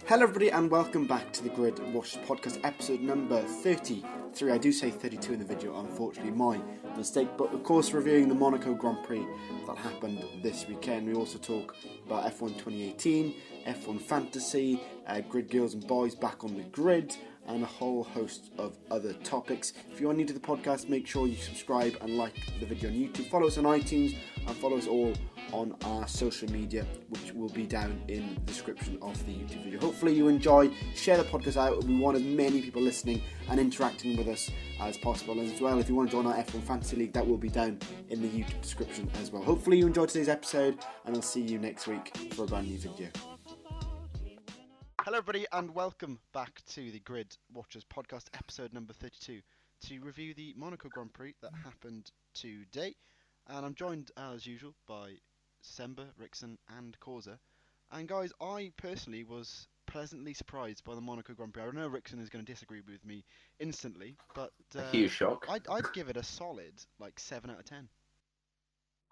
Hello everybody and welcome back to the Grid Watch podcast episode number 33. I do say 32 in the video, unfortunately my mistake, but of course reviewing the Monaco Grand Prix that happened this weekend. We also talk about F1 2018, F1 Fantasy, Grid Girls and Boys back on the grid, and a whole host of other topics. If you are new to the podcast, make sure you subscribe and like the video on YouTube. Follow us on iTunes and follow us all on our social media, which will be down in the description of the YouTube video. Hopefully you enjoy, share the podcast out. We want as many people listening and interacting with us as possible. And as well, if you want to join our F1 Fantasy League, that will be down in the YouTube description as well. Hopefully you enjoyed today's episode, and I'll see you next week for a brand new video. Hello everybody and welcome back to the Grid Watchers podcast episode number 32 to review the Monaco Grand Prix that happened today. And I'm joined as usual by Semba, Rickson and Causa. And guys, I personally was pleasantly surprised by the Monaco Grand Prix. I know Rickson is going to disagree with me instantly, but a huge shock. I'd give it a solid like 7 out of 10.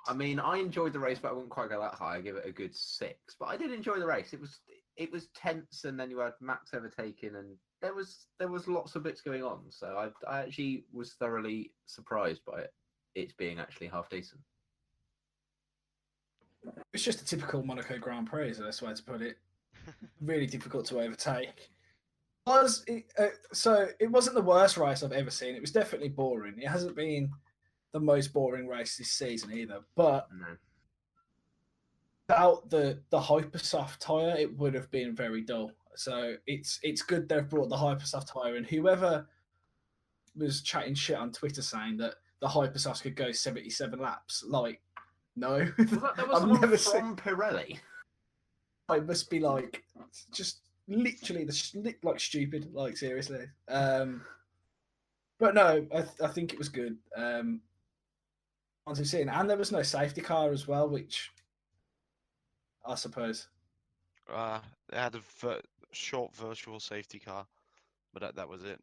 I mean, I enjoyed the race, but I wouldn't quite go that high. I give it a good 6. But I did enjoy the race. It was tense, and then you had Max overtaking, and there was lots of bits going on. So I actually was thoroughly surprised by it being actually half decent. It's just a typical Monaco Grand Prix, is the best way to put it. Really difficult to overtake. So it wasn't the worst race I've ever seen. It was definitely boring. It hasn't been the most boring race this season either. But without the Hypersoft tyre, it would have been very dull. So it's good they've brought the Hypersoft tyre in. Whoever was chatting shit on Twitter saying that the Hypersoft could go 77 laps, like, no. That was I've never from Pirelli. It must be like just literally like stupid, like seriously. But no, I think it was good. Once we've seen, and there was no safety car as well, which I suppose. They had a short virtual safety car, but that was it.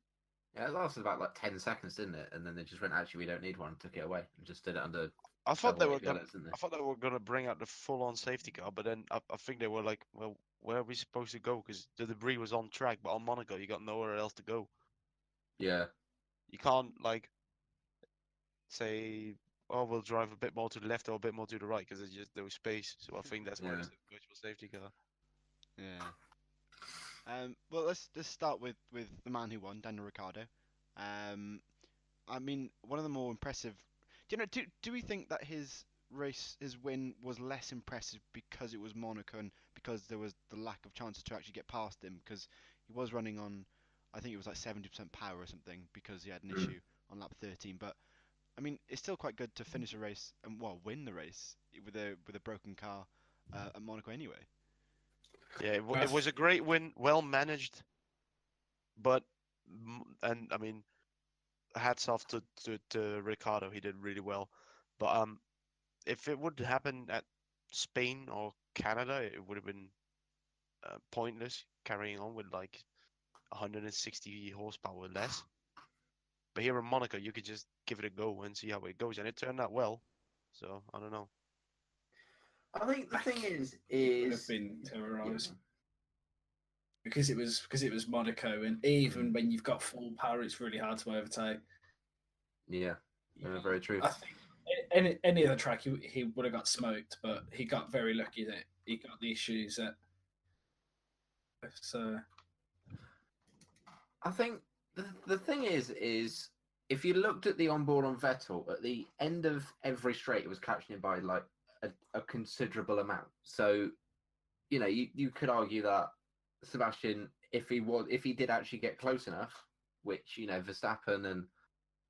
Yeah, it lasted about like 10 seconds, didn't it? And then they just went, actually, we don't need one, took it away, and just did it under. I thought they were gonna bring out the full-on safety car, but then I think they were like, well, where are we supposed to go? Because the debris was on track, but on Monaco you got nowhere else to go. Yeah. You can't like say, oh, we'll drive a bit more to the left or a bit more to the right, because there's just no space. So I think that's why it's a virtual safety car. Yeah. Well, let's start with the man who won, Daniel Ricciardo. I mean, one of the more impressive. Do we think that his win was less impressive because it was Monaco and because there was the lack of chances to actually get past him? Because he was running on, I think it was like 70% power or something, because he had an issue on lap 13. But I mean, it's still quite good to finish a race and win the race with a broken car at Monaco anyway. Yeah, it was a great win, well managed, but I mean, hats off to Ricciardo. He did really well, but if it would happen at Spain or Canada, it would have been pointless carrying on with like 160 horsepower less. But here in Monaco, you could just give it a go and see how it goes, and it turned out well. So I don't know. I think the thing is have been terrorised because it was Monaco, and even when you've got full power, it's really hard to overtake. Yeah, very true. I think any other track he would have got smoked, but he got very lucky that he got the issues that. So, I think the thing is if you looked at the onboard on Vettel at the end of every straight, it was catching him by like a considerable amount. So, you could argue that Sebastian, if he did actually get close enough, which Verstappen and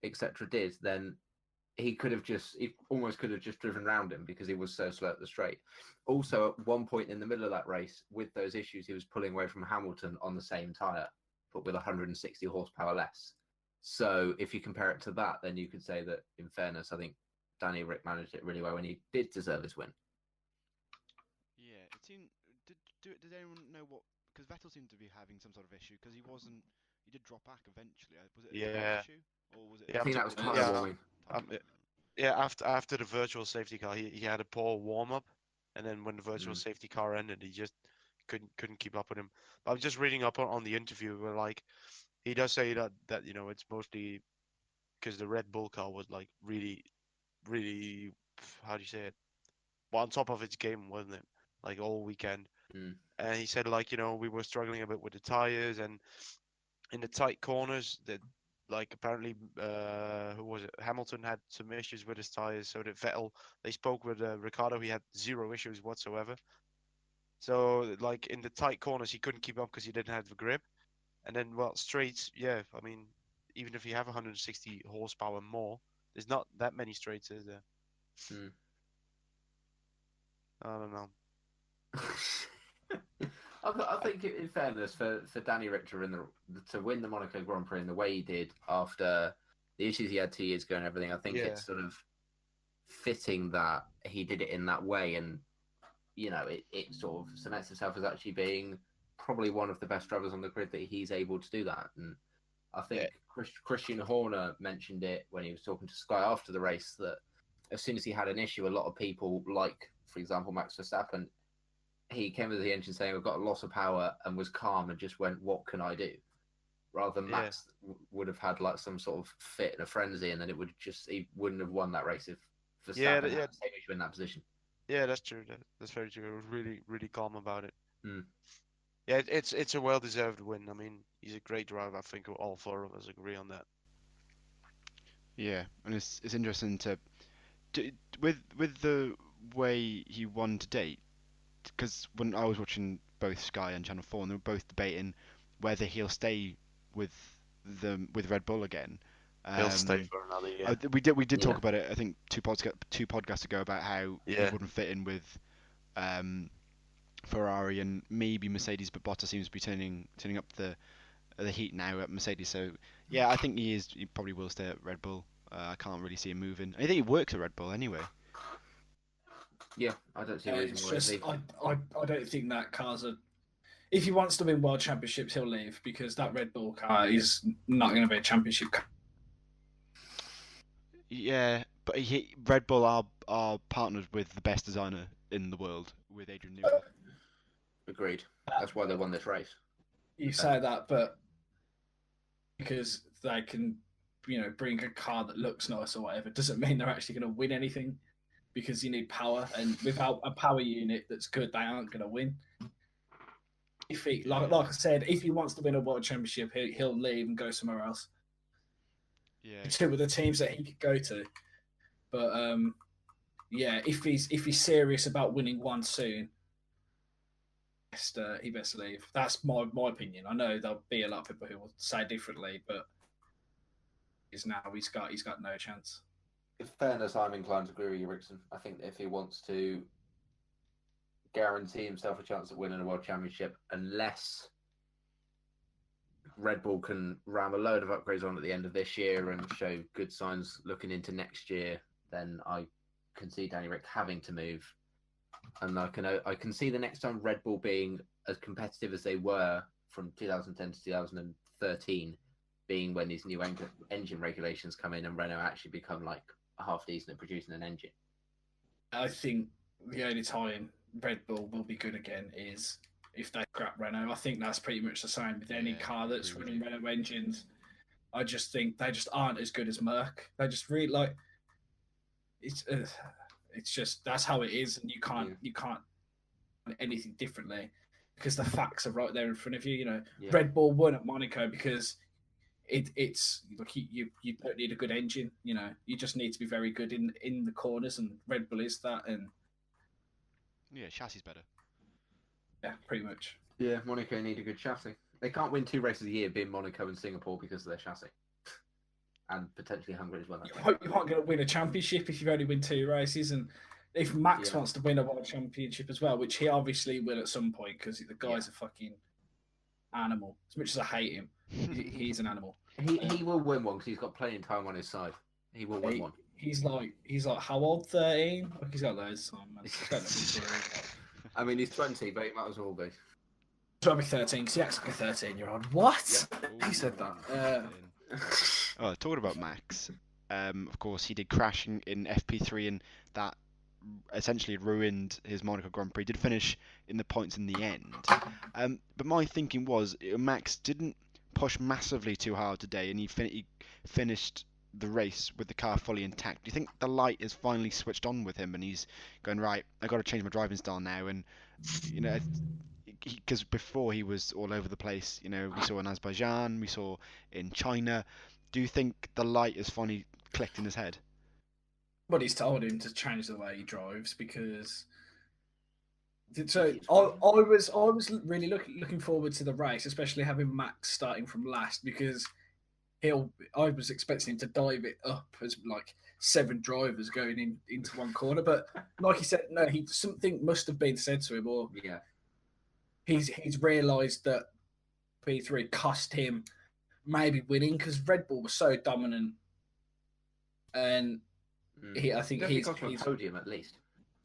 etc. did, then he almost could have just driven around him because he was so slow at the straight. Also, at one point in the middle of that race, with those issues, he was pulling away from Hamilton on the same tyre, but with 160 horsepower less. So if you compare it to that, then you could say that, in fairness, I think Danny Rick managed it really well when he did deserve his win. Yeah, it seemed. Did anyone know what? Because Vettel seemed to be having some sort of issue because he did drop back eventually. Was it an issue or was it? Yeah, I think that was tyre warming. After the virtual safety car, he had a poor warm up, and then when the virtual safety car ended, he just couldn't keep up with him. But I was just reading up on the interview where like he does say that it's mostly because the Red Bull car was like really, how do you say it? Well, on top of its game, wasn't it? Like all weekend. Mm. And he said like we were struggling a bit with the tires and in the tight corners that like apparently who was it? Hamilton had some issues with his tires, so that Vettel, they spoke with Ricciardo, he had zero issues whatsoever. So like in the tight corners he couldn't keep up because he didn't have the grip. And then well straights, yeah, I mean even if you have 160 horsepower more, there's not that many straights, is there? Mm. I don't know. I think, in fairness, for Danny Richter to win the Monaco Grand Prix in the way he did after the issues he had 2 years ago and everything, I think it's sort of fitting that he did it in that way, and it sort of cements himself as actually being probably one of the best drivers on the grid that he's able to do that. And I think Christian Horner mentioned it when he was talking to Sky after the race that as soon as he had an issue, a lot of people, like for example Max Verstappen, he came with the engine saying, "I've got a loss of power," and was calm and just went, "What can I do?" Rather than Max would have had like some sort of fit and a frenzy, and then he wouldn't have won that race if Verstappen had the same issue in that position. Yeah, that's true. That's very true. It was really calm about it. Mm. Yeah, it's a well-deserved win. I mean, he's a great driver. I think all four of us agree on that. Yeah, and it's interesting with the way he won to date, because when I was watching both Sky and Channel 4, and they were both debating whether he'll stay with Red Bull again. He'll stay for another year. We did talk about it. I think two podcasts ago about how he wouldn't fit in with Ferrari and maybe Mercedes, but Bottas seems to be turning up the heat now at Mercedes. So yeah, I think he probably will stay at Red Bull. I can't really see him moving. I think he works at Red Bull anyway. Yeah, I don't see a reason why. I don't think that car's a. If he wants to win world championships, he'll leave because that Red Bull car is not going to be a championship car. Yeah, but Red Bull are partnered with the best designer in the world, with Adrian Newey. Agreed. That's why they won this race. You say that, but because they can, bring a car that looks nice or whatever, doesn't mean they're actually going to win anything. Because you need power, and without a power unit that's good, they aren't going to win. If he, like I said, if he wants to win a world championship, he'll leave and go somewhere else. Yeah, two of the teams that he could go to. But if he's serious about winning one soon, he best leave. That's my opinion. I know there'll be a lot of people who will say differently, but he's got no chance. In fairness, I'm inclined to agree with you, Rickson. I think that if he wants to guarantee himself a chance at winning a world championship, unless Red Bull can ram a load of upgrades on at the end of this year and show good signs looking into next year, then I can see Danny Rick having to move. And I can see the next time Red Bull being as competitive as they were from 2010 to 2013 being when these new engine regulations come in and Renault actually become like half decent at producing an engine. I think the only time Red Bull will be good again is if they scrap Renault. I think that's pretty much the same with any car that's running Renault engines. I just think they just aren't as good as Merc. They just really it's just that's how it is, and you can't do anything differently because the facts are right there in front of you. Red Bull won at Monaco because it's like you don't need a good engine. You just need to be very good in the corners, and Red Bull is that. And chassis better. Yeah, pretty much. Yeah, Monaco need a good chassis. They can't win 2 races a year, being Monaco and Singapore, because of their chassis, and potentially Hungary as well. You aren't going to win a championship if you only win 2 races, and if Max wants to win a world championship as well, which he obviously will at some point, because the guy's a fucking animal. As much as I hate him, he's an animal. He will win one because he's got plenty of time on his side. He will win one. He's like how old? 13? Like he's got loads of time. I mean, he's 20, but he might as well be. He's got to be 13 because he acts like a 13-year-old. What? Yeah. He said that. Talking about Max, of course he did crash in FP3 in that essentially ruined his Monaco Grand Prix. Did finish in the points in the end. But my thinking was Max didn't push massively too hard today, and he finished the race with the car fully intact. Do you think the light is finally switched on with him, and he's going, right, I've got to change my driving style now? And because before he was all over the place, we saw in Azerbaijan, we saw in China. Do you think the light has finally clicked in his head? Nobody's told him to change the way he drives I was really looking forward to the race, especially having Max starting from last, because I was expecting him to dive it up as like 7 drivers going into one corner, but like he said, no, something must have been said to him, or he's realised that P3 cost him maybe winning, because Red Bull was so dominant, and I think he's got to a podium at least.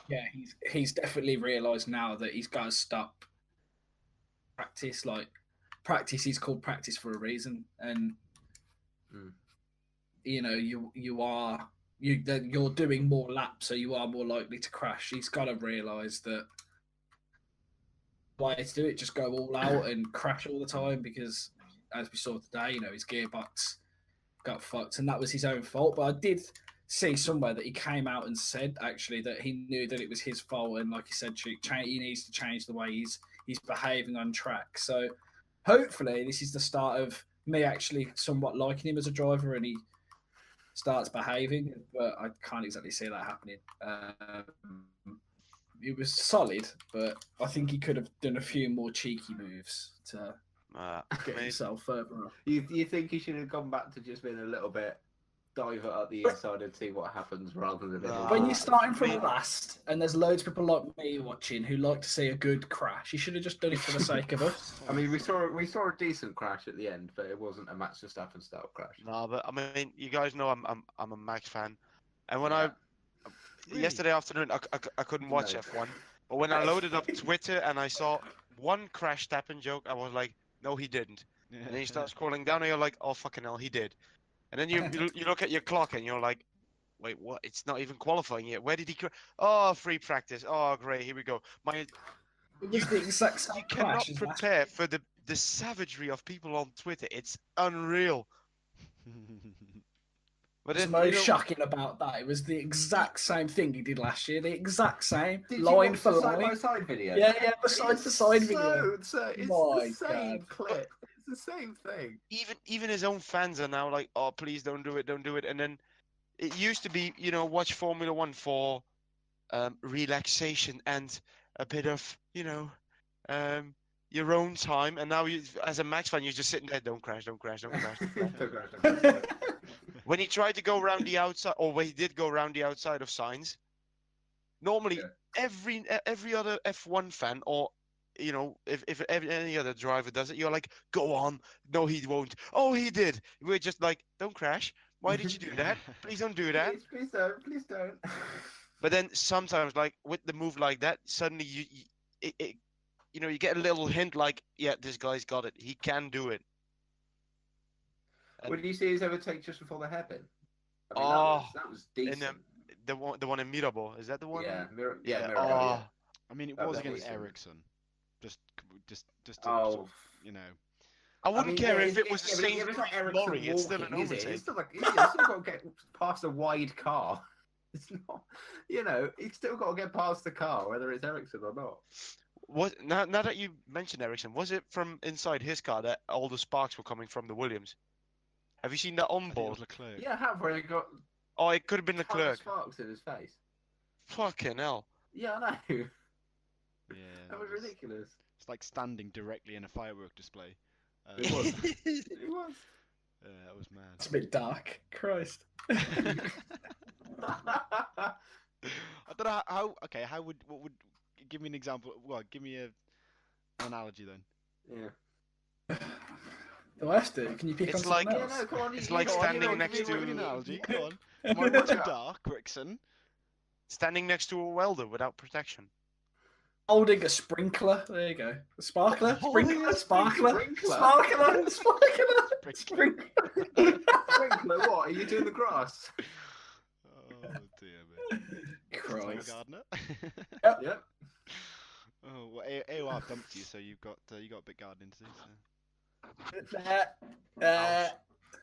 Yeah, he's definitely realised now that he's got to stop practice. Like practice is called practice for a reason, and you're doing more laps, so you are more likely to crash. He's got to realise that why to do it, just go all out and crash all the time, because as we saw today, his gearbox got fucked, and that was his own fault. But I did see somewhere that he came out and said actually that he knew that it was his fault, and like he said, he needs to change the way he's behaving on track. So hopefully this is the start of me actually somewhat liking him as a driver, and he starts behaving. But I can't exactly see that happening. It was solid, but I think he could have done a few more cheeky moves to get himself further up. You think he should have gone back to just being a little bit diver at the inside and see what happens, rather than when you're starting from last and there's loads of people like me watching who like to see a good crash, you should have just done it for the sake of us. I mean, we saw a decent crash at the end, but it wasn't a Max Verstappen style crash. No, but I mean, you guys know I'm a Max fan, and when yesterday afternoon I couldn't watch F1, but when I loaded up Twitter and I saw one crash Verstappen joke, I was like, no, he didn't. And then you start scrolling down and you're like, oh fucking hell, he did. And then you look at your clock and you're like, wait, what? It's not even qualifying yet. Where did he crash? Oh, free practice. Oh, great. Here we go. It was the exact same You cannot prepare for the savagery of people on Twitter. It's unreal. But What's most shocking about that? It was the exact same thing he did last year. The exact same, line for line. Side-by-side video. Yeah, the side-to-side video. It's the same clip. It's the same thing. Even his own fans are now like, oh, please don't do it. And then it used to be, watch Formula One for relaxation and a bit of, your own time. And now, as a Max fan, you're just sitting there, don't crash. When he tried to go around the outside, or when he did go around the outside of Sainz, normally every other F1 fan, or if any other driver does it, you're like, go on. No, he won't. Oh, he did. We're just like, don't crash. Why did you do that? Please don't do that. Please don't. But then sometimes, like with the move like that, suddenly you get a little hint like, yeah, this guy's got it. He can do it. What did you see his overtake just before the hairpin? I mean, that was decent. The one in Mirabeau, is that the one? Yeah, Mirabeau. Yeah. I mean, it was against Ericsson. Just I wouldn't care if it was the same lorry. It's still an overtake. It's still got to get past a wide car. It's not, he's still got to get past the car, whether it's Ericsson or not. Now that you mentioned Ericsson, was it from inside his car that all the sparks were coming from the Williams? Have you seen that on board? Leclerc. Yeah, where he got. Oh, it could have been Leclerc. Sparks in his face. Fucking hell. Yeah, I know. Yeah. That was ridiculous. It's like standing directly in a firework display. It was. It was. That was mad. It's a bit dark. Christ. I don't know how. Okay, what would give me an example? Well, give me an analogy then. Yeah. Do I have to? Can you pick it's on like, something else? Yeah, no, come on, it's like standing next to an analogy. Come on. Am I Much dark, Rickson. Standing next to a welder without protection. Holding a sprinkler. There you go. A sparkler. Sprinkler. Sparkler. Sprinkler. Sparkler. Sprinkler. Sprinkler. What? Are you doing the grass? Oh dear, man. Christ. Gardner. Yep. Oh, well, AOR dumped you, so you got a bit gardening to do.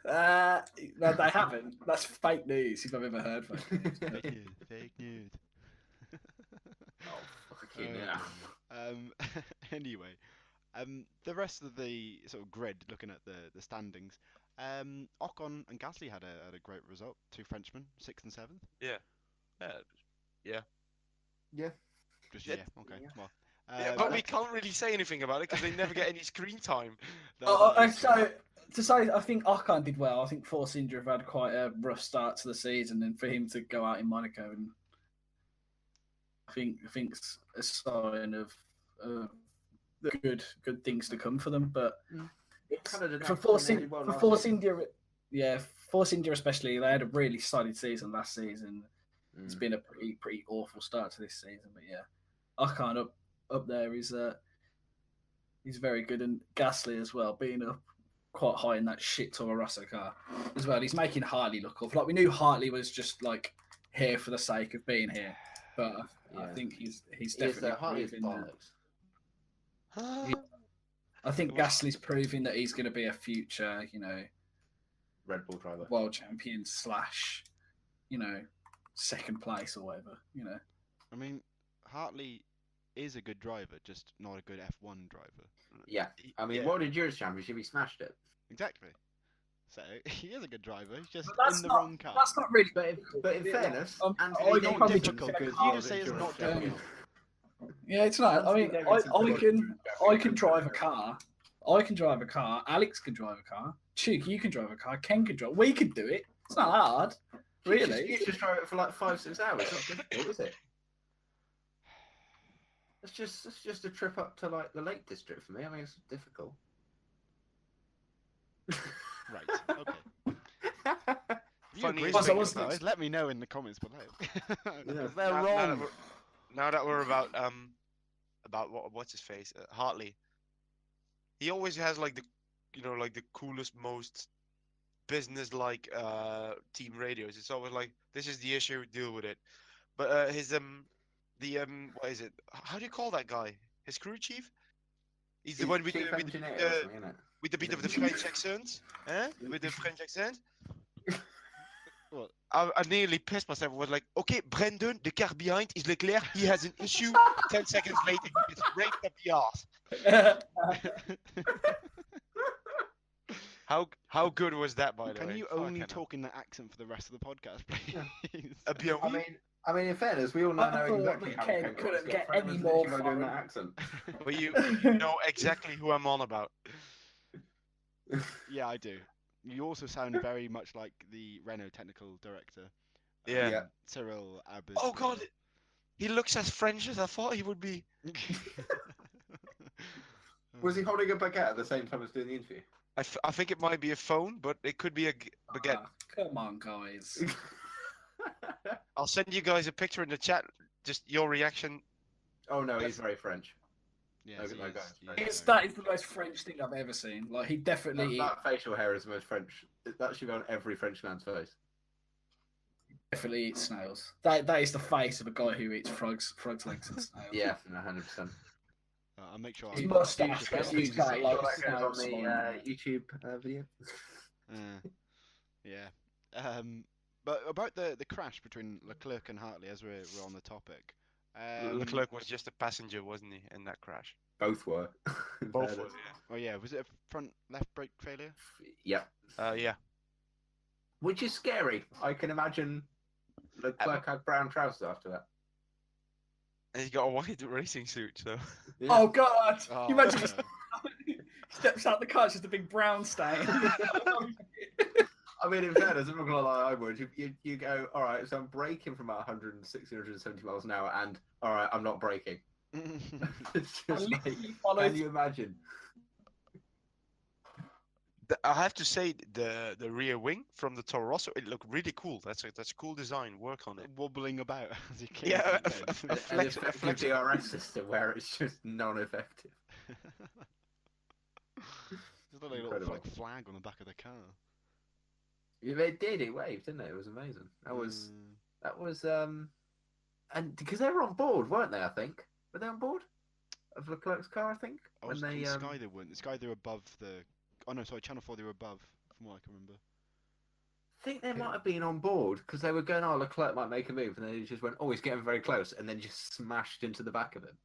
No, they haven't. That's fake news if I've ever heard fake news. So. Fake news. Oh, fucking Oh, yeah. Anyway, the rest of the sort of grid, looking at the standings, Ocon and Gasly had a great result. Two Frenchmen, 6th and 7th. Yeah. Yeah. Yeah. Just Yeah. okay. Yeah. Well, But we can't really say anything about it because they never get any screen time. So to say, I think Ocon did well. I think Force India have had quite a rough start to the season, and for him to go out in Monaco, and I think it's a sign of good things to come for them. But it's, for Force India, Force India especially, they had a really solid season last season. It's been a pretty awful start to this season, but yeah, Ocon up there is he's very good, and Gasly as well, being up quite high in that shit Toro Rosso car as well. He's making Hartley look off. Like, we knew Hartley was just like here for the sake of being here, but I think he's definitely proving that. I think Gasly's proving that he's going to be a future, Red Bull driver, world champion / second place or whatever. I mean, Hartley is a good driver, just not a good F1 driver. Yeah, I mean, World Endurance Championship, he smashed it. Exactly. So he is a good driver. He's just in the not, wrong car. That's not really. But in fairness, it's not difficult. You say it's not difficult. Yeah, it's not. I mean, I can drive a car. I can drive a car. Alex can drive a car. Chuk, you can drive a car. Ken can drive. We could do it. It's not hard, really. You just drive it for like 5-6 hours. It's not difficult, is it? It's just a trip up to like the Lake District for me. I mean, it's difficult. Right. Okay. Funny guys, let me know in the comments below. They're wrong. Now that we're about what's his face, Hartley. He always has like the coolest, most business-like team radios. It's always like, this is the issue, deal with it. But his what is it? How do you call that guy? His crew chief? He's the one with the bit of the French accent, with the French accent. What? I nearly pissed myself. I was like, okay, Brendan, the car behind is Leclerc. He has an issue. 10 seconds later, he gets raped up the arse. How good was that, by the way? Can you only talk in that accent for the rest of the podcast, please? I mean, in fairness, we all know exactly how Ken couldn't get any more doing that accent. But you know exactly who I'm on about. Yeah, I do. You also sound very much like the Renault technical director. Yeah. Cyril Abed. Oh God, he looks as French as I thought he would be. Was he holding a baguette at the same time as doing the interview? I think it might be a phone, but it could be a baguette. Come on, guys. I'll send you guys a picture in the chat. Just your reaction. Oh no, he's very French. Yes, That is the most French thing I've ever seen. Like, he definitely that facial hair is the most French. That should be on every French man's face. definitely eats snails. That is the face of a guy who eats frogs legs and snails. Yeah, 100%. I'll make sure. His mustache That gets used out like goes on snails. the YouTube video. Yeah. But about the crash between Leclerc and Hartley, as we're on the topic. Leclerc was just a passenger, wasn't he, in that crash? Both were. Both were, yeah. Oh yeah, was it a front left brake failure? Yep. Yeah. Which is scary. I can imagine Leclerc had brown trousers after that. And he's got a white racing suit, so. Yeah. Oh God! Oh, you imagine he steps out the car, it's just a big brown stain. I mean, in fairness, I'm not gonna lie, I would. You go, all right, so I'm braking from about 160, 170 miles an hour, and all right, I'm not braking. It's just like, can you imagine? I have to say, the rear wing from the Toro Rosso, it looked really cool. That's cool design. Work on it. Wobbling about as you can. Yeah, a flexible DRS system where it's just non-effective. There's a little flag on the back of the car. Yeah, they did. It waved, didn't it? It was amazing. That was and because they were on board, weren't they? I think were they on board of Leclerc's car? I think I when was they Sky they weren't. Sky they were above the. Oh no, sorry, Channel 4 they were above, from what I can remember. I think they might have been on board because they were going, "Oh, Leclerc might make a move," and then he just went, "Oh, he's getting very close," and then just smashed into the back of him.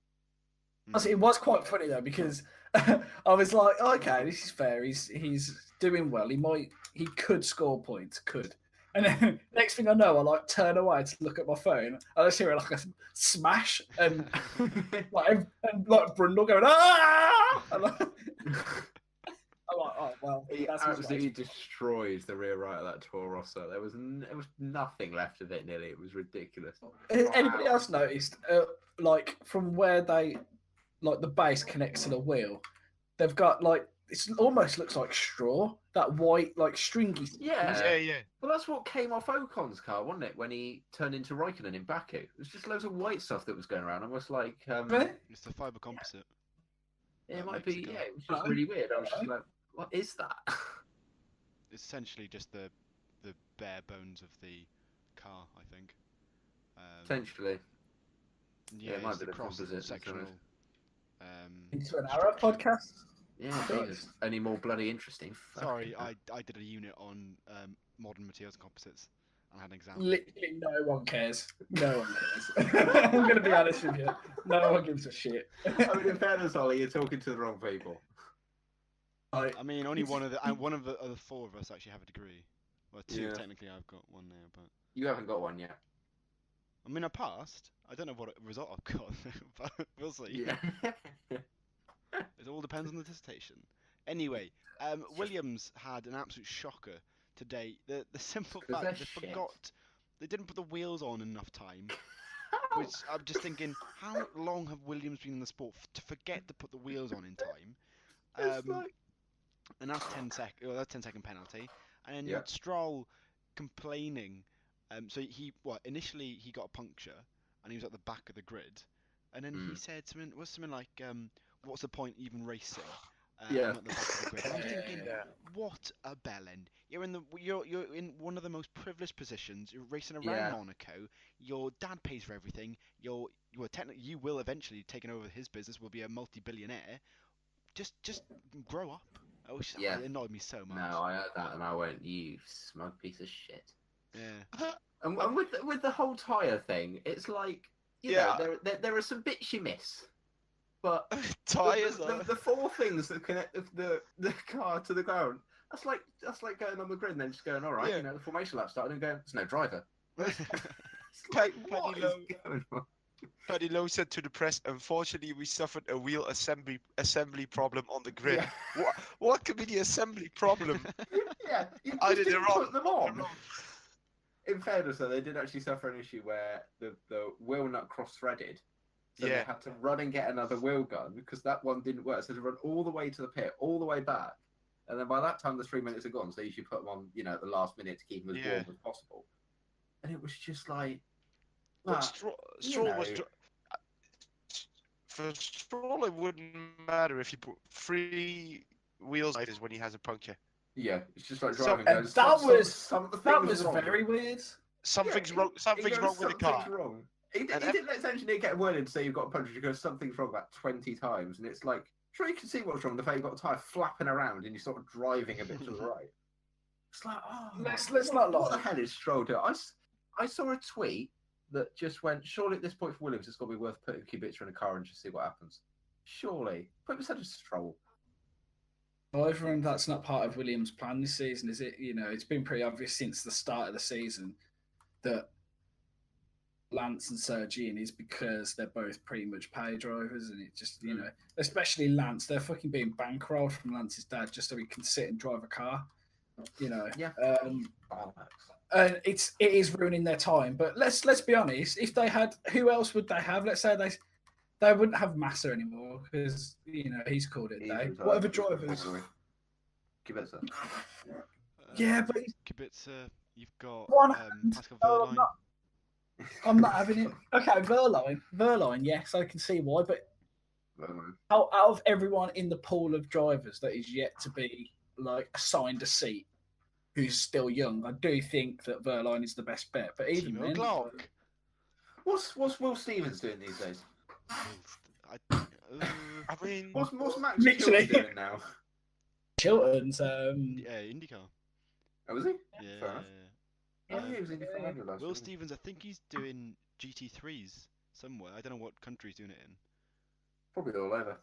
It was quite funny though because I was like, okay, this is fair. He's doing well. He could score points, could. And then next thing I know, I like turn away to look at my phone. I just hear like a smash and like Brundle going ah. I'm like, oh well. He That's absolutely destroyed the rear right of that Toro Rosso. There was nothing left of it nearly. It was ridiculous. Anybody else noticed? Like from where they, like the base connects to the wheel, they've got like it almost looks like straw. That white like stringy. Yeah. Well, that's what came off Ocon's car, wasn't it? When he turned into Raikkonen in Baku, it was just loads of white stuff that was going around. Almost like It's the fibre composite. Yeah, it that might makes be. it go. Yeah, it was just really weird. I was just like, what is that? It's essentially just the bare bones of the car, I think. Essentially. Yeah, it might it's be the the cross composite, sectional. Into an Arrow podcast. Yeah, Jesus. Any more bloody interesting? Sorry, I did a unit on modern materials and composites and had an example. Literally, no one cares. No one cares. I'm going to be honest with you. No one gives a shit. I mean, in fairness, Ollie, you're talking to the wrong people. I mean, only one of the other four of us actually have a degree. Well, two technically. I've got one now, but you haven't got one yet. I mean, I passed. I don't know what result I've got, but we'll see. Yeah. It all depends on the dissertation. Anyway, Williams had an absolute shocker today. The simple fact they didn't put the wheels on enough time. Which I'm just thinking, how long have Williams been in the sport to forget to put the wheels on in time? And that's 10-second penalty. And then you had Stroll complaining. So initially he got a puncture and he was at the back of the grid, and then he said something like, "What's the point even racing?" I'm at the back of the grid. I'm thinking, what a bellend! You're in one of the most privileged positions. You're racing around Monaco. Your dad pays for everything. You will eventually taking over his business. Will be a multi-billionaire. Just grow up. It annoyed me so much. No, I heard that and I went, "You smug piece of shit." Yeah. And with the whole tyre thing, it's like, you know, there are some bits you miss. But tyres, the four things that connect the car to the ground, that's like going on the grid and then just going, all right, you know, the formation lap started and going, there's no driver. What is going on? Paddy Lowe said to the press, "Unfortunately, we suffered a wheel assembly problem on the grid." Yeah. What could be the assembly problem? Yeah, I did it wrong. Put them on. In fairness, though, they did actually suffer an issue where the wheel nut cross-threaded. So they had to run and get another wheel gun because that one didn't work. So they run all the way to the pit, all the way back. And then by that time, the 3 minutes are gone. So you should put them on, you know, at the last minute to keep them as warm as possible. And it was just like... For Stroll, it wouldn't matter if you put 3 wheels when he has a puncture. Yeah, it's just like driving. That was very weird. Something's wrong. Something's wrong with the car. Wrong. He didn't let his engineer get word in to say you've got a puncture. He goes, something's wrong about 20 times, and it's like, sure, you can see what's wrong. The fact you've got a tyre flapping around and you're sort of driving a bit to the right. It's like, let's not lie. What the hell is Stroll doing? I saw a tweet that just went, surely at this point for Williams, it's got to be worth putting Kubica in a car and just see what happens. Surely. Put him instead of Stroll. However, and that's not part of Williams' plan this season, is it? You know, it's been pretty obvious since the start of the season that Lance and Sergio is because they're both pretty much pay drivers, and it just, you know, especially Lance, they're fucking being bankrolled from Lance's dad just so he can sit and drive a car. You know, and it is ruining their time. But let's be honest. If they had, who else would they have? Let's say they wouldn't have Massa anymore because, you know, he's called it day. Whatever drivers. Kubica. Yeah, but Kubica, you've got Pascal no, Wehrlein. I'm not having it. Okay, Wehrlein, yes, I can see why. But out of everyone in the pool of drivers that is yet to be like assigned a seat, who's still young, I do think that Wehrlein is the best bet. But even then, What's Will Stevens doing these days? I mean, What's Max Literally. Chilton doing now? Chilton's IndyCar. Oh, was he? Yeah. Fair enough. Yeah, he was in Ferrari last Will year. Stevens, I think he's doing GT3s somewhere. I don't know what country he's doing it in. Probably all over.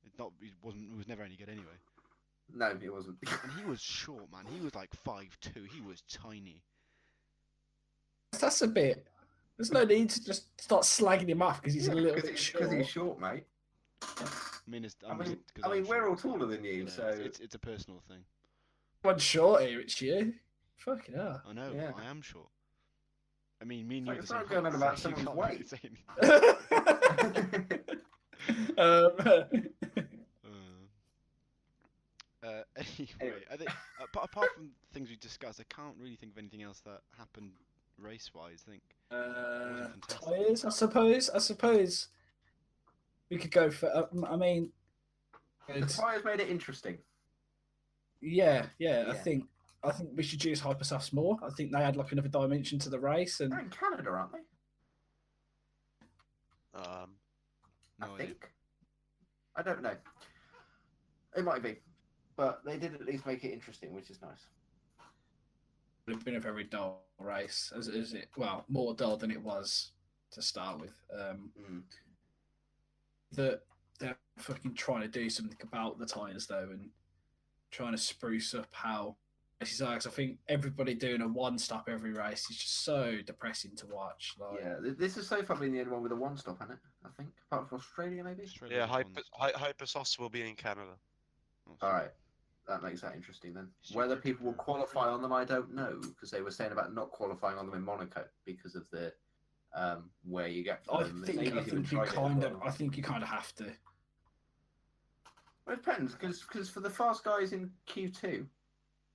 He was never any good anyway. No, he wasn't. And he was short, man. He was like 5'2". He was tiny. That's a bit. There's no need to just start slagging him off because he's a little bit short. Because he's short, mate. I mean, I mean, we're all taller than you, Yeah, so it's a personal thing. One short here, it's you. Fucking hell. I know. Yeah. I am short. I mean, me and It's you. like are the it's same not going on height, about so you someone's can't weight. really say anything. Anyway, I think apart from things we discussed, I can't really think of anything else that happened race-wise. I think wasn't fantastic. Tyres, I suppose we could go for. I mean, the tyres made it interesting. yeah. Yeah. I think we should use hypersofts more. I think they add like another dimension to the race, and They're in Canada, aren't they? No I idea. think. I don't know. It might be, but they did at least make it interesting, which is nice. it would have been a very dull race, as it. Well, more dull than it was to start with. That they're fucking trying to do something about the tyres though, and trying to spruce up how races are. 'Cause I think everybody doing a one stop every race is just so depressing to watch. Like, Yeah, this is so far been the only one with a one stop in it. I think, apart from Australia, maybe. Australia yeah, was one. Hypersauce will be in Canada. All right, that makes that interesting then. Stupid. Whether people will qualify on them, I don't know, because they were saying about not qualifying on them in Monaco because of the where you get. I them. think Mercedes even tried it as well. I think you kind of have to. Well, it depends, because for the fast guys in Q2,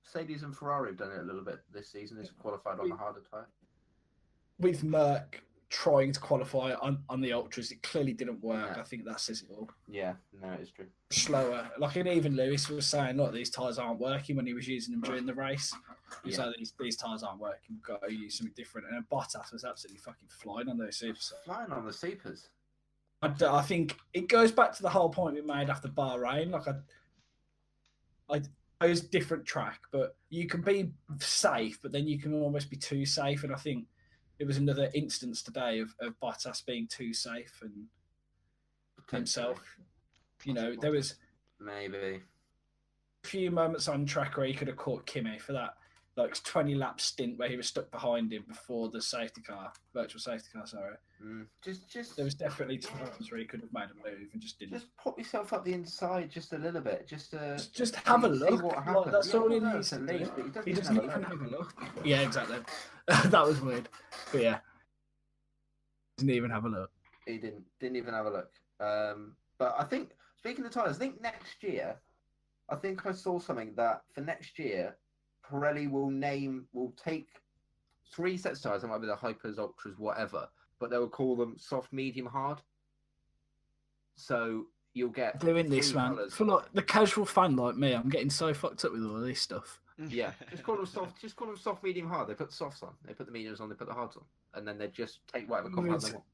Mercedes and Ferrari have done it a little bit this season. They've qualified on the harder tyre. With Merck trying to qualify on the ultras, it clearly didn't work. Yeah. I think that says it all. Yeah, no, it's true. Slower, like, and even Lewis was saying, look, these tyres aren't working when he was using them during the race. He was Yeah. like, these tyres aren't working. We've got to use something different. And then Bottas was absolutely fucking flying on those supers. Flying on the supers. I think it goes back to the whole point we made after Bahrain. Like, it was a different track, but you can be safe, but then you can almost be too safe. And I think it was another instance today of Bottas being too safe and himself. You know, there was Maybe. a few moments on track where he could have caught Kimi for that like 20 lap stint where he was stuck behind him before the virtual safety car, sorry. Just There was definitely times where he could have made a move and just didn't. Just pop yourself up the inside just a little bit. Just Have a see look. what Like, happens. that's Yeah, all he well, needs to at do. least, but He doesn't even have a look. Yeah, exactly. That was weird. But yeah. Didn't even have a look. He didn't even have a look. But I think, speaking of tyres, I think next year, I think I saw something that for next year, Pirelli will take 3 sets of tyres. It might be the hypers, ultras, whatever, but they will call them soft, medium, hard. So you'll get Doing this, 3 man. colours. For like the casual fan like me, I'm getting so fucked up with all this stuff. Yeah, just call them soft. Just call them soft, medium, hard. They put the softs on. They put the mediums on. They put the hards on, and then they just take whatever compound they want.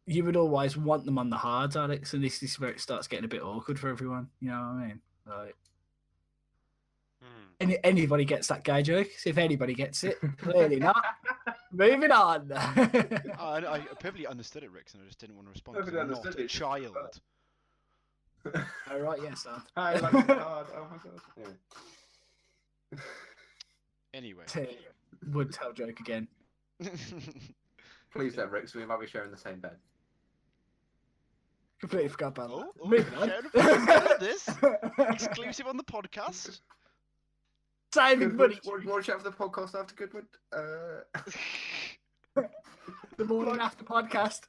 You would always want them on the hards, Alex, and this is where it starts getting a bit awkward for everyone. You know what I mean? Like, anybody gets that gay joke? If anybody gets it, clearly not. Moving on. I perfectly understood it, Rick, and I just didn't want to respond. 'Cause Perfectly I'm not understood a it. child. All right, yes, Dan. I like it hard. Oh my god. Yeah. Anyway. Would tell joke again. Please don't, Rick. So we might be sharing the same bed. Completely forgot about Oh, that. Moving on. sharing a this exclusive on the podcast. Saving money. What do you want to chat for the podcast after Goodwood? The morning after podcast.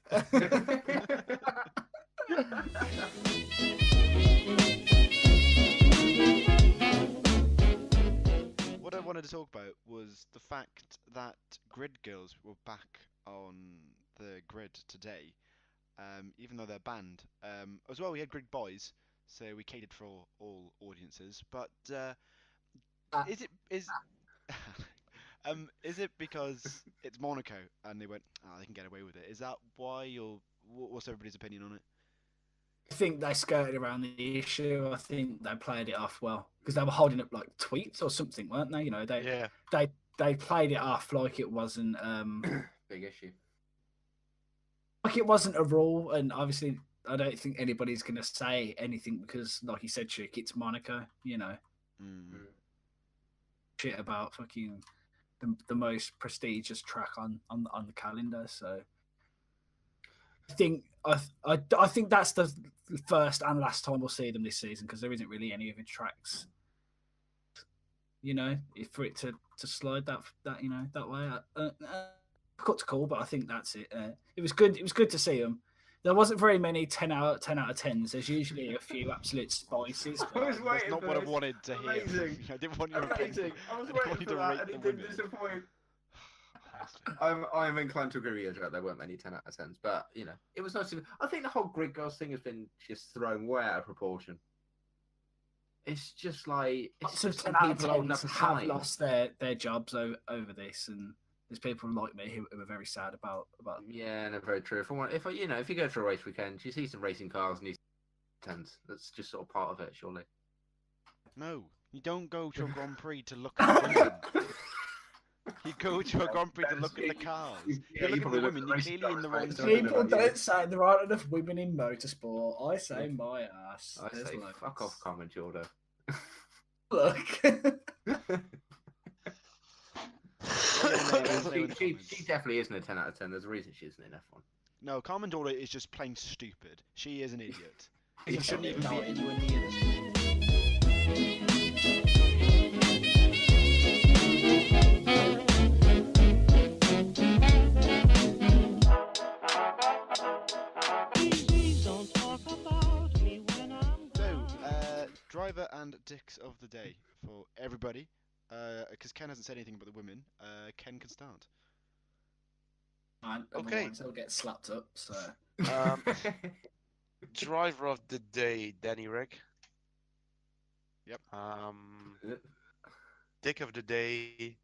What I wanted to talk about was the fact that grid girls were back on the grid today, even though they're banned. As well, we had grid boys, so we catered for all audiences. But Is it because it's Monaco and they went, they can get away with it? Is that why, or what's everybody's opinion on it? I think they skirted around the issue. I think they played it off well because they were holding up like tweets or something, weren't they? You know, they played it off like it wasn't Big issue. like it wasn't a rule, and obviously I don't think anybody's going to say anything because, like you said, Chick, it's Monaco. You know, shit about fucking the most prestigious track on the calendar. So I think I think that's the first and last time we'll see them this season because there isn't really any other tracks. You know, for it to slide that you know that way, cut to call, but I think that's it. It was good. It was good to see them. There wasn't very many 10 out of 10s. There's usually a few absolute spices. I was That's waiting not for what I this. wanted to hear. Amazing. I didn't want your opinion. Amazing. I was I didn't want waiting you for to that, rate and the it didn't women. disappoint. Honestly. I'm inclined to agree with you that there weren't many 10 out of 10s, but you know, it was nice to. I think the whole grid girls thing has been just thrown way out of proportion. It's just like it's Lots of just 10 some out of people holding 10s up a have sign. lost their jobs over this, and there's people like me who are very sad about. Yeah, no, very true. If you go to a race weekend, you see some racing cars and you see 10s. That's just sort of part of it, surely. No, you don't go to a Grand Prix to look at the women. You go to a Grand Prix to look at the cars. Yeah, You you look at the probably look women, at you're racing clearly in the cars, wrong mate. zone. People about you. don't say there aren't enough women in motorsport. I say my ass. I There's say, loads. fuck off, Carmen Jordan. Look. She definitely isn't a 10 out of 10. There's a reason she isn't in F1. No, Carmen Dora is just plain stupid. She is an idiot. You She shouldn't even know be it. anywhere near this. So, driver and dicks of the day for everybody. Because Ken hasn't said anything about the women. Ken can start. Man, Okay. otherwise I'll get slapped up. So Driver of the day, Danny Rick. Yep. Dick of the day.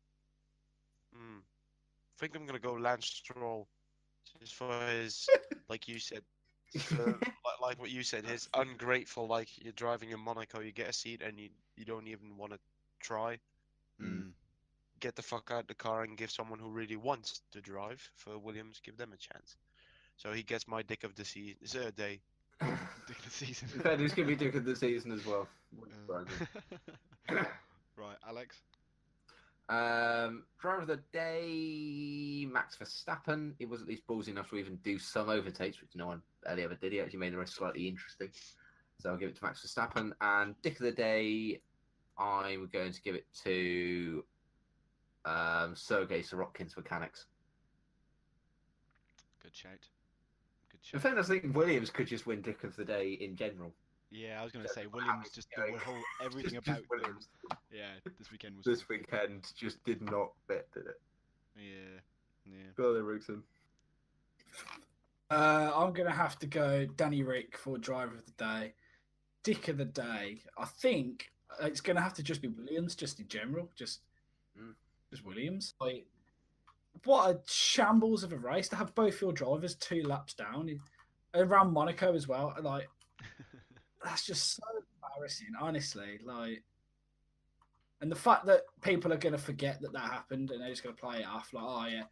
I think I'm gonna go Lance Stroll, just for his, like you said, like what you said, his ungrateful. Like you're driving in Monaco, you get a seat and you don't even want to try. Get the fuck out the car and give someone who really wants to drive for Williams, give them a chance. So he gets my dick of the day. Dick of the season. Fair, he's going to be dick of the season as well. Right, Alex. Driver of the day, Max Verstappen. He was at least ballsy enough to even do some overtakes, which no one barely ever did. He actually made the race slightly interesting. So I'll give it to Max Verstappen. And dick of the day, I'm going to give it to Sergei Sorokkin's mechanics. Good shout. Good In shout. fairness, I think Williams could just win dick of the day in general. Yeah, I was going to say Williams just the whole everything Just about them. Williams. Yeah, this weekend was. This awful. weekend just did not fit, did it? Yeah. Go there, Roxon. I'm gonna have to go Danny Rick for driver of the day. Dick of the day. I think it's gonna have to just be Williams, just in general, just Williams. Like, what a shambles of a race to have both your drivers 2 laps down around Monaco as well. Like, that's just so embarrassing, honestly. Like, and the fact that people are gonna forget that happened and they're just gonna play it off like, oh yeah,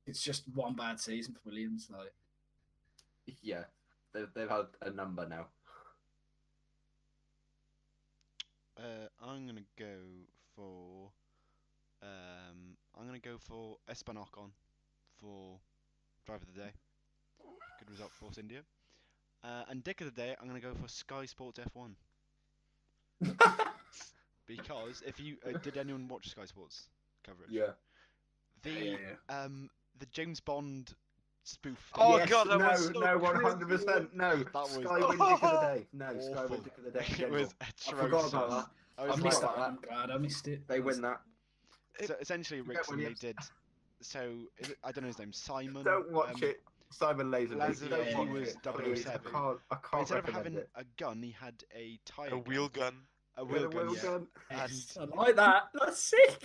it's just one bad season for Williams. Like, Yeah, they've had a number now. I'm gonna go for. I'm gonna go for Esteban Ocon for driver of the day. Good result for Force India. And dick of the day, I'm gonna go for Sky Sports F1. Because if you did anyone watch Sky Sports coverage? Yeah. The James Bond spoof. Oh Yes, god, that no, was so no, 100%, no. That was Sky win dick of the day. No, Sky awful. win dick of the day. in It general. was I forgot about that. I I was missed like, that. I'm glad I missed it. They win that. so essentially, Forget Rickson, they Williams. did. So I don't know his name, Simon. Don't watch it. Simon Lazenby. Lazenby Don't watch was it, please. 007. I can't Instead of recommend having it. a gun, he had a tire. a wheel gun. A Yeah, wheel the gun. wheel Yeah. gun. And I like that. That's sick.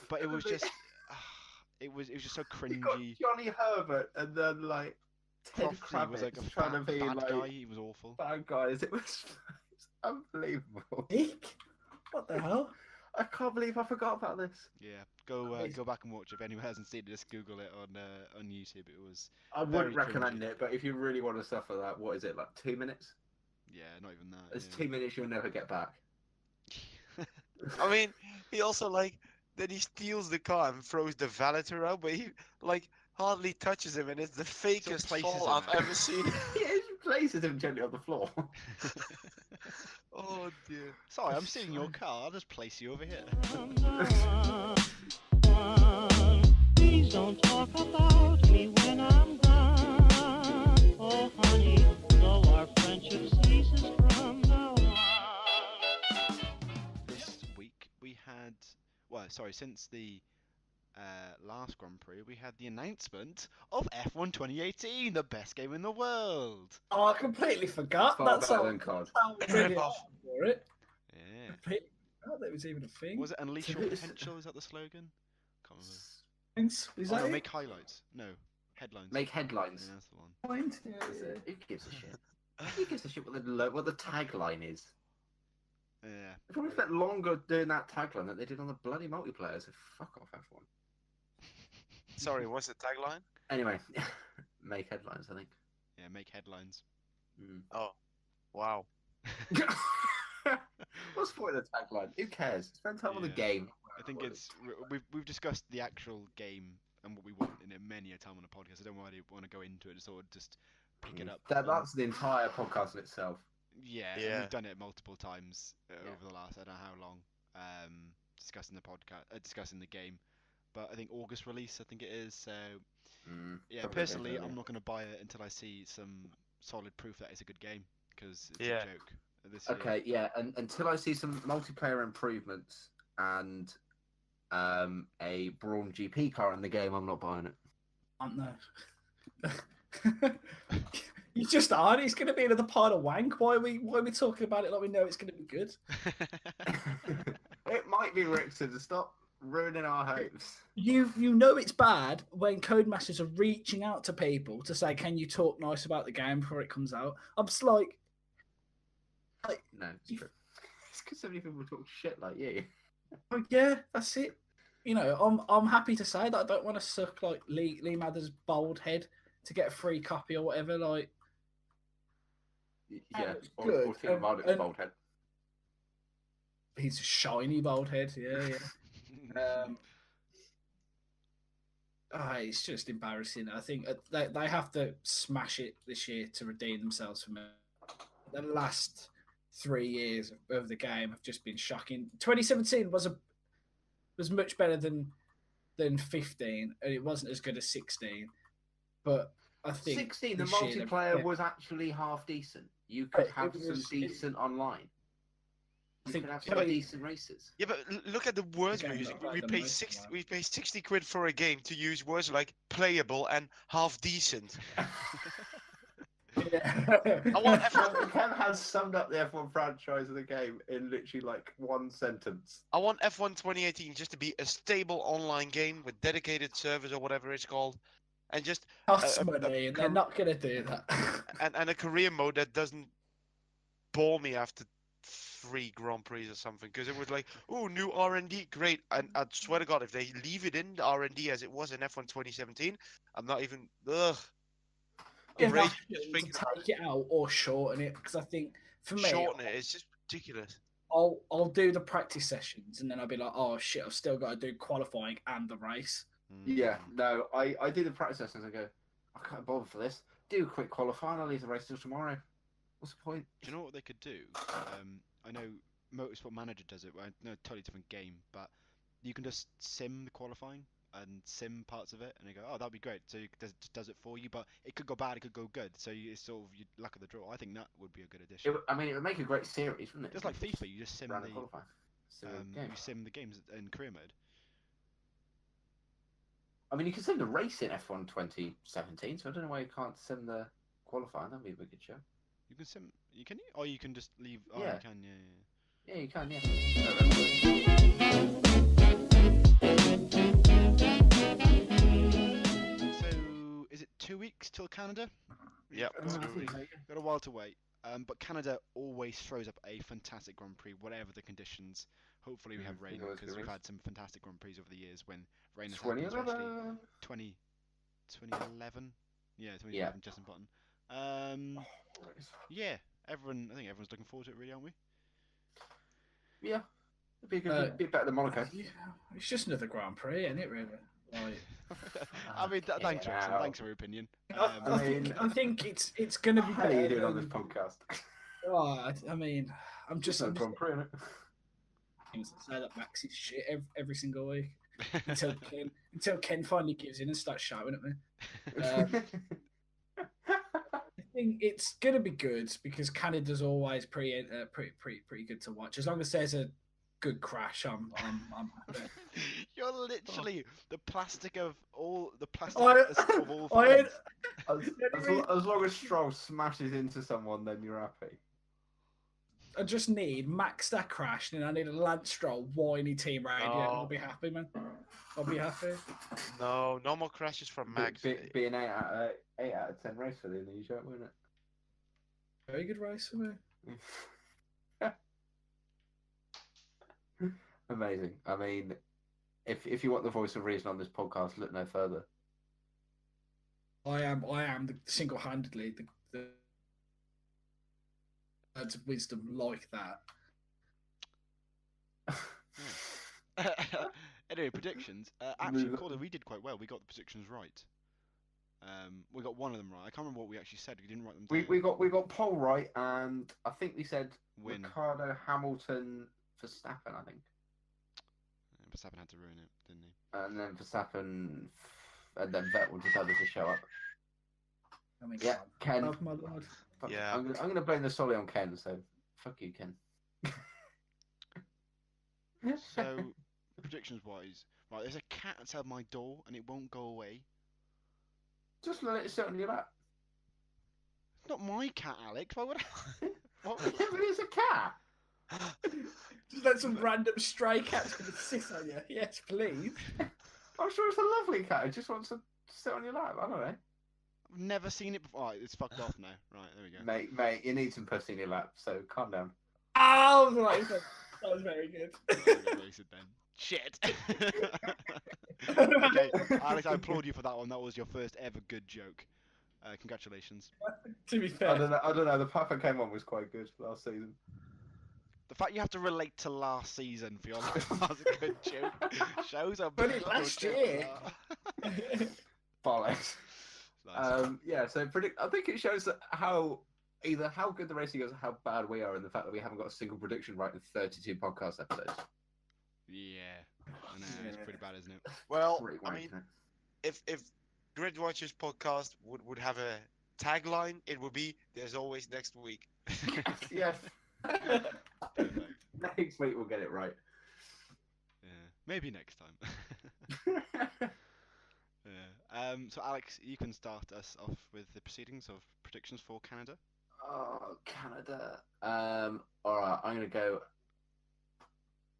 but it was just It was just so You got cringy. Johnny Herbert and then like Ted Crofty was like a Kravitz trying to be bad like guy. He was awful. bad guys. It was unbelievable. Dick? What the hell? I can't believe I forgot about this. Yeah, go back and watch. If anyone hasn't seen it, just Google it on YouTube. It was I wouldn't very recommend cringy. it, but if you really want to suffer that, what is it, like 2 minutes? Yeah, not even that. It's yeah. 2 minutes you'll never get back. I mean, he also like then he steals the car and throws the valeter out, but he like hardly touches him, and it's the fakest places fall him I've out. ever seen. Yeah, he places him gently on the floor. Oh dear. Sorry, I'm stealing your car. I'll just place you over here. Please don't talk about me when I'm gone. Oh, honey, though our friendship ceases from now on. This week we had, since the last Grand Prix, we had the announcement of F1 2018, the best game in the world. Oh, I completely forgot. Far That's better how than COD. really for it. Yeah. Completely forgot that was even a thing. Was it Unleash Your It's- Potential? Is that the slogan? Can't remember. Is Oh, that no, it? make highlights. No, headlines. Make headlines. Yeah, that's the one. Point? That's it. Who gives a shit? Who gives a shit what the tagline is? Yeah. They probably spent longer doing that tagline than they did on the bloody multiplayer, so fuck off F1. Sorry, what's the tagline? Anyway, make headlines, I think. Yeah, make headlines. Mm. Oh, wow. What's the point of the tagline? Who cares? Spend time on the Yeah. game. I think we've discussed the actual game and what we want in it many a time on the podcast. I don't really want to go into it. Just sort of just pick it up. and- That's the entire podcast in itself. Yeah, and Yeah. we've done it multiple times over the last I don't know how long. Discussing the podcast, discussing the game, but I think August release. I think it is. So yeah, Probably personally, earlier. I'm not going to buy it until I see some solid proof that it's a good game because it's Yeah. a joke. This year. Okay, yeah, and until I see some multiplayer improvements and a Brawn GP car in the game, I'm not buying it. No. You just aren't. It's going to be another pile of wank. Why are we talking about it like we know it's going to be good? It might be Rickson. Stop ruining our hopes. You know it's bad when Codemasters are reaching out to people to say, "Can you talk nice about the game before it comes out?" I'm just like, No, it's true. It's because so many people talk shit like you. oh, yeah, that's it. You know, I'm happy to say that I don't want to suck like Lee Mather's bald head to get a free copy or whatever. Like, Yeah, it's or good, Tina and- Marduk's and- bald head. he's a shiny bald head. Yeah. It's just embarrassing. I think they have to smash it this year to redeem themselves from it. The last 3 years of the game have just been shocking. 2017 was much better than 15, and it wasn't as good as 16. But I think 16, the this year they've- multiplayer yeah. was actually half decent. You could It have was- some it- decent online. You think could have Kelly- some decent races. Yeah, but look at the words Again, we're using. not like We the pay most 60. one. We pay 60 quid for a game to use words like playable and half decent. Yeah. I want F1. Kev has summed up the F1 franchise of the game in literally like one sentence. I want F1 2018 just to be a stable online game with dedicated servers or whatever it's called, and just Costs money, and they're cor- not going to do that. and a career mode that doesn't bore me after 3 Grand Prix or something. Because it was like, oh, new R&D, great. And I swear to God, if they leave it in the R&D as it was in F1 2017, I'm not even. Ugh. Yeah, I'm that's raging just to thinking about take it out or shorten it, because I think for me, shorten it. It's just ridiculous. I'll do the practice sessions, and then I'll be like, oh shit, I've still got to do qualifying and the race. Yeah, no, I do the practice sessions. I go, I can't bother for this. Do a quick qualifying. I'll leave the race till tomorrow. What's the point? Do you know what they could do? I know Motorsport Manager does it. Well, I know, totally different game, but you can just sim the qualifying and sim parts of it, and you go, oh, that'd be great. So it does it for you, but it could go bad, it could go good. So it's sort of your luck of the draw. I think that would be a good addition. It would make a great series, wouldn't it? Just like FIFA, you just sim Round of the qualifying. you sim the games in career mode. I mean, you can sim the race in F1 2017, so I don't know why you can't sim the qualifying. That'd be a good show. You can sim. You can, or you can just leave. Oh, Yeah. you can. Yeah. Yeah, you can, yeah. till Canada. Yep. Got a while to wait. But Canada always throws up a fantastic Grand Prix, whatever the conditions. Hopefully we have rain, it's always because good we've race. had some fantastic Grand Prix over the years when rain has happened, especially 2011. Yeah, 2011, Justin Button. Yeah, I think everyone's looking forward to it, really, aren't we? Yeah, it'd be a good, bit better than Monaco. Yeah, it's just another Grand Prix, isn't it? Really. Like, I mean, thanks, get Jackson. out. Thanks for your opinion. I think it's going to be How are better you doing on than- this podcast? Oh, I mean, I'm just Grand Prix, innit? say that Max is shit every single week until Ken finally gives in and starts shouting at me. I think it's going to be good because Canada's always pretty good to watch. As long as there's a good crash, I'm happy. You're literally the plastic of all the plastic I- of all fans. As long as Stroll smashes into someone, then you're happy. I just need Max that crash, and I need a Lance Stroll whiny team radio. No. I'll be happy, man. I'll be happy. No more crashes from Max. Be an 8 out of 10 race for the Indonesia, wouldn't it? Very good race for me. Amazing. I mean, if you want the voice of reason on this podcast, look no further. I am single-handedly the words of wisdom like that. Anyway, predictions. Actually, Calder, we did quite well. We got the predictions right. We got one of them right. I can't remember what we actually said. We didn't write them down. We got pole right, and I think we said Win. Ricciardo, Hamilton, Verstappen. I think, Verstappen had to ruin it, didn't he? and then Verstappen, and then Vettel decided to show up. I mean, Yeah, Ken. Oh my lord. Fuck, Yeah. I'm gonna blame this solely on Ken. So fuck you, Ken. So, predictions wise, right, there's a cat outside my door and it won't go away. Just let it sit on your lap. It's not my cat, Alex. Why would I? What? Yeah, but it's a cat. Just let some random stray cats come and sit on you. Yes, please. I'm sure it's a lovely cat. It just wants to sit on your lap. I don't know. I've never seen it before. Right, it's fucked off now. Right, there we go. Mate, you need some pussy in your lap, so calm down. Oh, right. That was very good. Wasted then. Shit. Okay, Alex, I applaud you for that one. That was your first ever good joke. Congratulations. To be I fair, don't know. The path I came on was quite good last season. The fact you have to relate to last season for your life, that's a good joke. Shows how But it good last jokes year. are. Bollocks. Nice. Yeah. So I think it shows that either how good the racing is or how bad we are, and the fact that we haven't got a single prediction right in 32 podcast episodes. Yeah, I know, it's pretty bad, isn't it? Well, Pretty I wank, mean, isn't it? if Grid Watchers podcast would have a tagline, it would be "There's always next week." Yes. Perfect. Next week we'll get it right. Yeah, maybe next time. Yeah. So Alex, you can start us off with the proceedings of predictions for Canada. Oh, Canada. All right. I'm gonna go.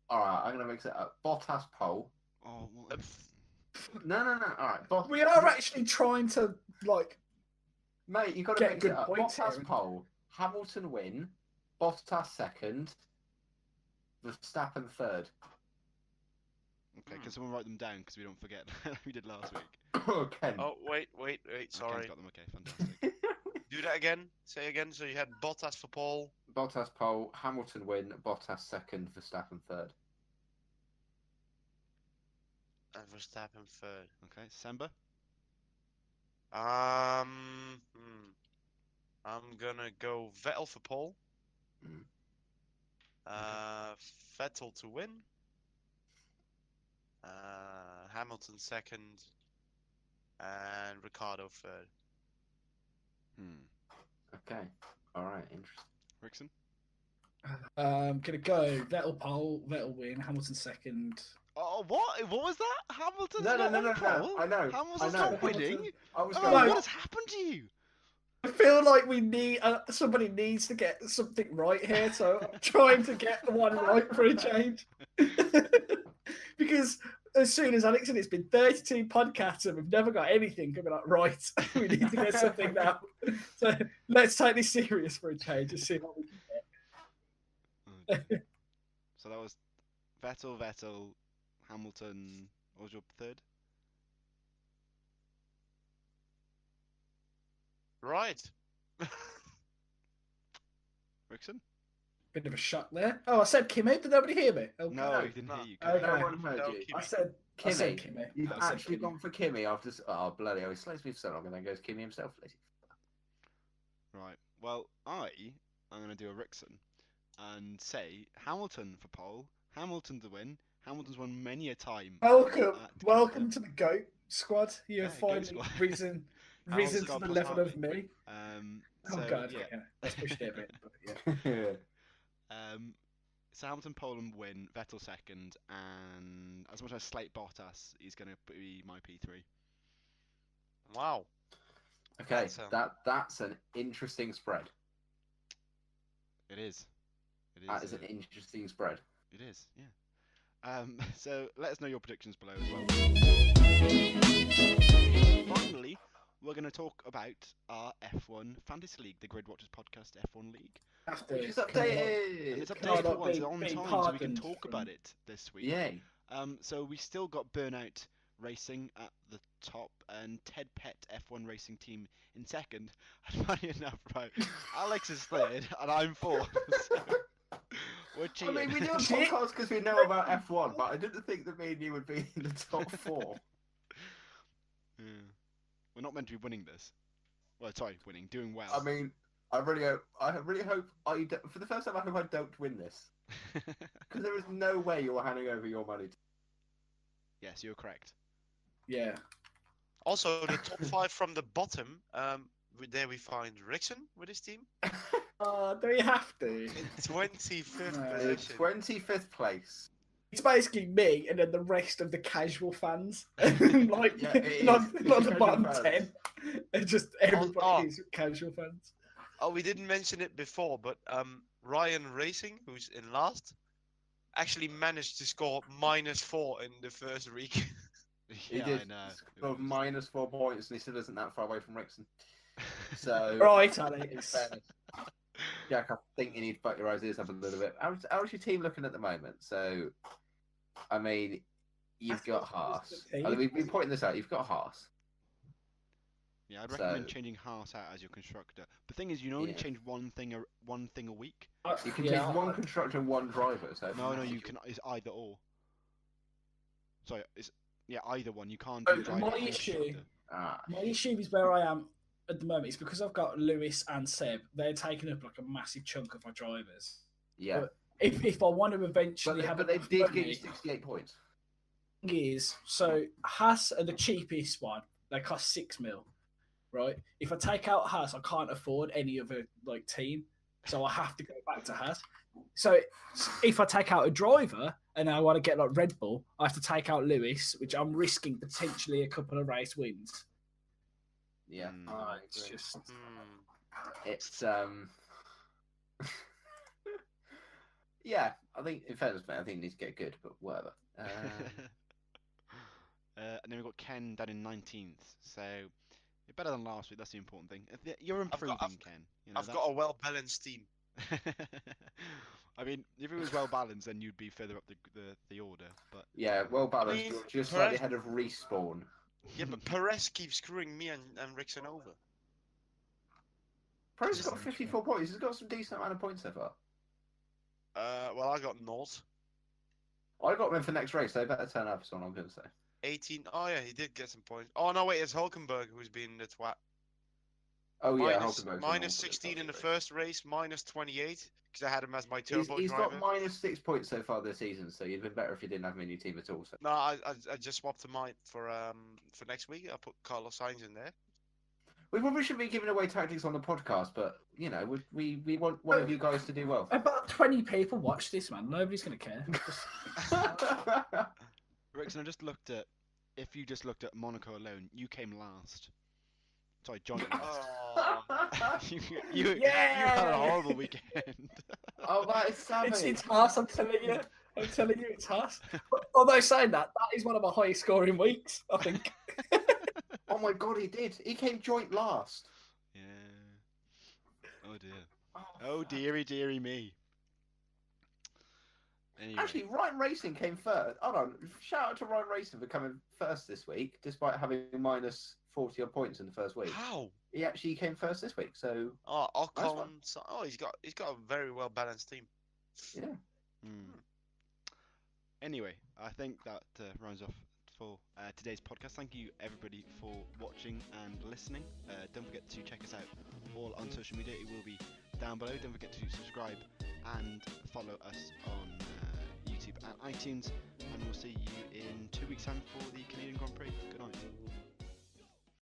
All right. I'm gonna mix it up. Bottas pole. Oh, what? No. All right. we are actually trying to Mate, you got to Get mix good it up. points Bottas here. pole. Hamilton win. Bottas second. Verstappen third. Okay, can someone write them down because we don't forget? We did last week. Ken. Oh, wait. Ken's Sorry. got them. Okay, fantastic. Do that again. Say again. So you had Bottas for pole. Bottas pole. Hamilton win. Bottas second. Verstappen third. And Verstappen third. Okay, Samba. I'm gonna go Vettel for pole. Mm. Vettel to win. Hamilton second. And Ricciardo third. Okay. All right. Interesting. Rickson. gonna go Vettel pole, Vettel win, Hamilton second. Oh, what? What was that? Hamilton's No. not on pole? I know. Hamilton's I know. not winning? I was Oh, going. what has happened to you? I feel like we need somebody needs to get something right here, so I'm trying to get the one right for a change. Because as soon as Alex said it's been 32 podcasts and we've never got anything, I'll be like, right, we need to get something now. So let's take this serious for a change and see what we can get. So that was Vettel, Hamilton. What was your third? Right. Rickson? Bit of a shock there. Oh, I said Kimi. Did nobody hear me? Oh, No, he didn't hear you. Okay. No one heard No, you. I said Kimmy. Kimi. You've I said actually Kimi. gone for Kimmy after. Oh, bloody hell. He slays me for so long and then goes Kimmy himself. Right. Well, I'm going to do a Rickson and say Hamilton for pole, Hamilton to win. Hamilton's won many a time. Welcome to the GOAT squad. You have Yeah, GOAT finally squad. risen Hamilton's to got the plus level of Hartley. me. So, Oh god, yeah. yeah. Let's push it a bit. But yeah. So Hamilton pole and win, Vettel second, and as much as slight Bottas, he's going to be my P3. Wow. Okay, That's, that's an interesting spread. It is. That is an interesting spread. It is, yeah. So let us know your predictions below as well. Finally, we're going to talk about our F1 Fantasy League, the Grid Watchers Podcast F1 League. Which is And updated. it's Can I updated not once be- on be time, so we can pardoned talk from- about it this week. Yay. So we still got Burnout Racing at the top and Ted Pett F1 Racing Team in second. And funny enough, right, Alex is third and I'm fourth. So we're I cheating. mean, we do a podcast because we know about F1, but I didn't think that me and you would be in the top four. Yeah. We're not meant to be winning this. Well, sorry, doing well. I mean, I really hope for the first time, I hope I don't win this. Because there is no way you're handing over your money to... Yes, you're correct. Yeah. Also, the top 5 from the bottom, there we find Rickson with his team. Do we have to? In 25th No. position. 25th place. It's basically me and then the rest of the casual fans. Like, Yeah, it is. not It's the casual bottom fans. 10. It's just everybody Oh. who's casual fans. Oh, we didn't mention it before, but Ryan Racing, who's in last, actually managed to score -4 in the first week. He Yeah, did I know. sort of -4 points, and he still isn't that far away from Rickson. So, Right, in Alex. fairness, Jack, I think you need to butt your eyes ears up a little bit. How's your team looking at the moment? So, I mean, you've got Haas. I mean, we've been pointing this out. You've got Haas. Yeah, I'd recommend So- changing Haas out as your constructor. The thing is, you can only Yeah. change one thing a week. You can Yeah, change one constructor and one driver. So No, you can. It's either or. Sorry, it's either one. You can't Oh, do driver my and issue- constructor. My issue is where I am at the moment. It's because I've got Lewis and Seb. They're taking up like a massive chunk of my drivers. Yeah, But if I want to eventually have but they enough did money, get you 68 points. is so Haas are the cheapest one. They cost 6 mil, right? If I take out Haas, I can't afford any other like team, so I have to go back to Haas. So if I take out a driver and I want to get like Red Bull, I have to take out Lewis, which I'm risking potentially a couple of race wins. Yeah, Mm. I It's agree. just It's yeah. I think in fairness, mate, I think it needs to get good, but whatever. And then we've got Ken down in 19th. So you're better than last week. That's the important thing. You're improving, Ken. You know, I've got a well-balanced team. I mean, if it was well balanced, then you'd be further up the order. But Yeah, well balanced. I mean, You're just slightly Perez- ahead of respawn. Yeah, but Perez keeps screwing me and Rickson over. Perez has Just got not 54 points. He's got some decent amount of points so far. Well, I got Nort. I got him in for next race, so they better turn up, is what I'm going to say. 18. Oh, yeah, he did get some points. Oh, no, wait, it's Hulkenberg who's been the twat. Oh, yeah, Minus- Hulkenberg's minus on 16 in the race. first race, -28, because I had him as my turbo He's driver. got -6 points so far this season, so you'd been better if you didn't have him in your team at all. So. No, I just swapped him out for next week. I put Carlos Sainz in there. We probably shouldn't be giving away tactics on the podcast, but, you know, we want one of you guys to do well. about 20 people watch this, man. Nobody's gonna care. Rickson, I just looked at. If you just looked at Monaco alone, you came last. Sorry, John. came last. Oh, You had a Yeah! horrible weekend. Oh, that is savage. It's Haas, I'm telling you. I'm telling you, it's Haas. Although saying that is one of my highest scoring weeks, I think. Oh my god, he did. He came joint last. Yeah. Oh dear. Oh dearie me. Anyway. Actually, Ryan Racing came first. Hold on. Shout out to Ryan Racing for coming first this week, despite having minus 40 odd points in the first week. How? He actually came first this week, so Oh, Nice Ocon. one. He's got a very well balanced team. yeah. Anyway, I think that rounds off for today's podcast. Thank you everybody for watching and listening. Don't forget to check us out all on social media. It will be down below. Don't forget to subscribe and follow us on YouTube and iTunes. And we'll see you in 2 weeks' time for the Canadian Grand Prix. Good night.